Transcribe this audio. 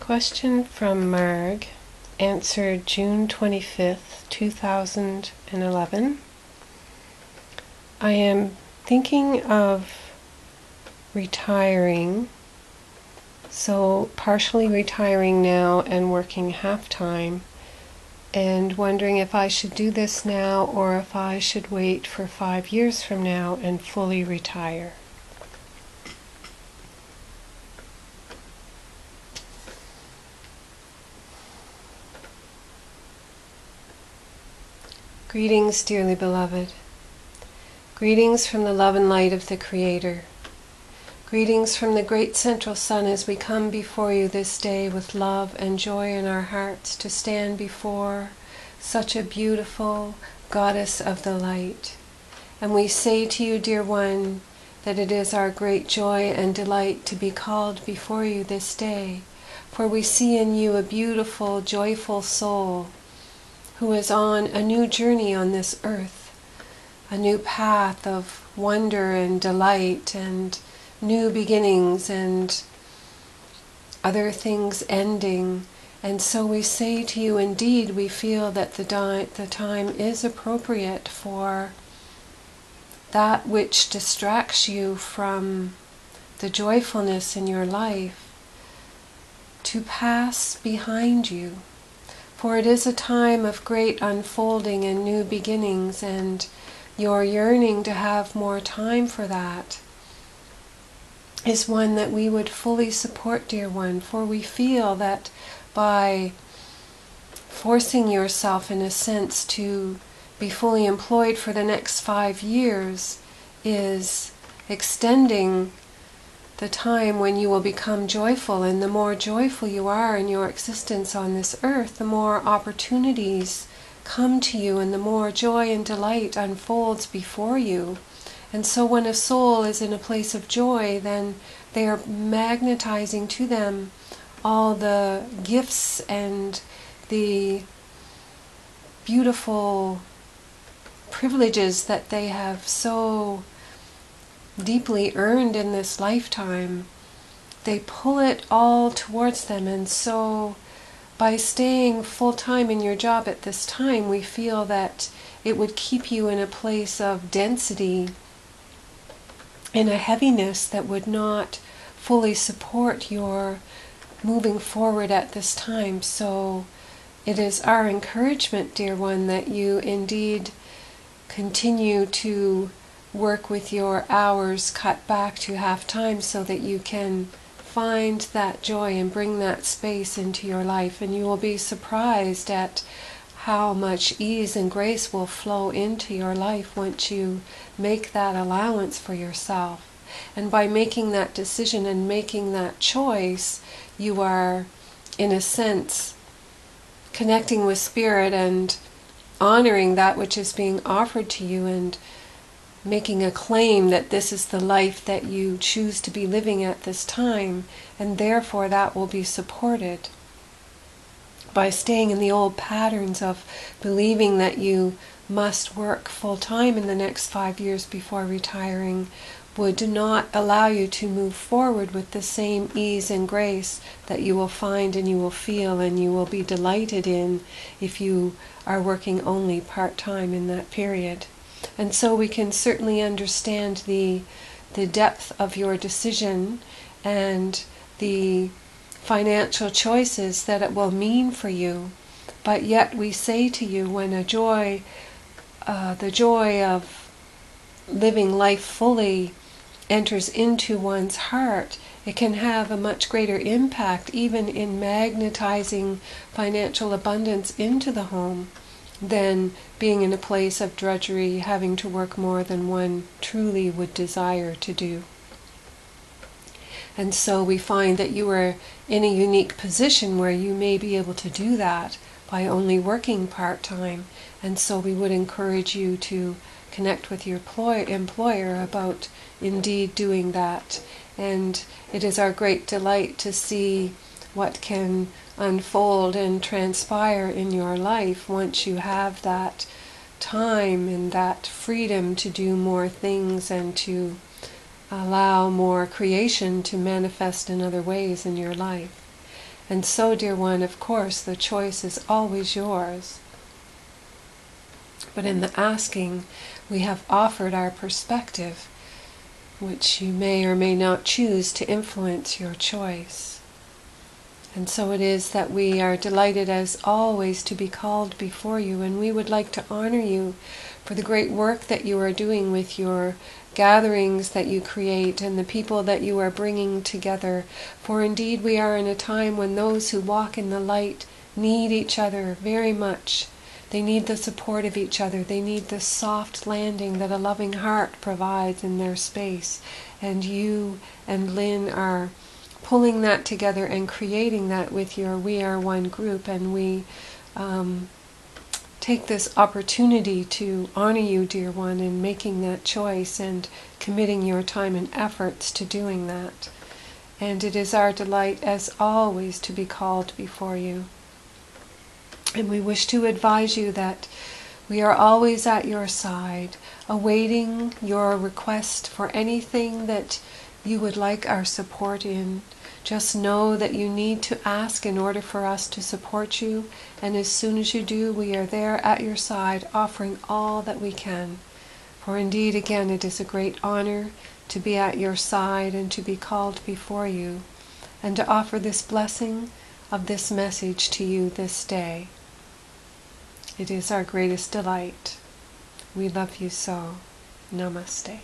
Question from Marg, answered June 25th, 2011. I am thinking of retiring, so partially retiring now and working half-time, and wondering if I should do this now or if I should wait for 5 years from now and fully retire. Greetings, dearly beloved. Greetings from the love and light of the Creator. Greetings from the great central sun as we come before you this day with love and joy in our hearts to stand before such a beautiful goddess of the light. And we say to you, dear one, that it is our great joy and delight to be called before you this day, for we see in you a beautiful, joyful soul who is on a new journey on this earth, a new path of wonder and delight and new beginnings and other things ending. And so we say to you, indeed, we feel that the time is appropriate for that which distracts you from the joyfulness in your life to pass behind you. For it is a time of great unfolding and new beginnings, and your yearning to have more time for that is one that we would fully support, dear one, for we feel that by forcing yourself in a sense to be fully employed for the next 5 years is extending the time when you will become joyful, and the more joyful you are in your existence on this earth, the more opportunities come to you and the more joy and delight unfolds before you. And so when a soul is in a place of joy, then they are magnetizing to them all the gifts and the beautiful privileges that they have so deeply earned in this lifetime. They pull it all towards them, and so by staying full-time in your job at this time, we feel that it would keep you in a place of density, in a heaviness that would not fully support your moving forward at this time. So it is our encouragement, dear one, that you indeed continue to work with your hours cut back to half-time so that you can find that joy and bring that space into your life. And you will be surprised at how much ease and grace will flow into your life once you make that allowance for yourself. And by making that decision and making that choice, you are, in a sense, connecting with Spirit and honoring that which is being offered to you and making a claim that this is the life that you choose to be living at this time, and therefore that will be supported. By staying in the old patterns of believing that you must work full-time in the next 5 years before retiring would not allow you to move forward with the same ease and grace that you will find and you will feel and you will be delighted in if you are working only part-time in that period. And so we can certainly understand the depth of your decision and the financial choices that it will mean for you. But yet we say to you, when the joy of living life fully enters into one's heart, it can have a much greater impact even in magnetizing financial abundance into the home than being in a place of drudgery, having to work more than one truly would desire to do. And so we find that you are in a unique position where you may be able to do that by only working part-time. And so we would encourage you to connect with your employer about indeed doing that. And it is our great delight to see what can unfold and transpire in your life once you have that time and that freedom to do more things and to allow more creation to manifest in other ways in your life. And so, dear one, of course, the choice is always yours. But in the asking, we have offered our perspective, which you may or may not choose to influence your choice. And so it is that we are delighted as always to be called before you, and we would like to honor you for the great work that you are doing with your gatherings that you create and the people that you are bringing together. For indeed we are in a time when those who walk in the light need each other very much. They need the support of each other. They need the soft landing that a loving heart provides in their space. And you and Lynn are pulling that together and creating that with your We Are One group. And we take this opportunity to honor you, dear one, in making that choice and committing your time and efforts to doing that. And it is our delight, as always, to be called before you. And we wish to advise you that we are always at your side, awaiting your request for anything that you would like our support in. Just know that you need to ask in order for us to support you, and as soon as you do, we are there at your side, offering all that we can. For indeed, again, it is a great honor to be at your side and to be called before you, and to offer this blessing of this message to you this day. It is our greatest delight. We love you so. Namaste.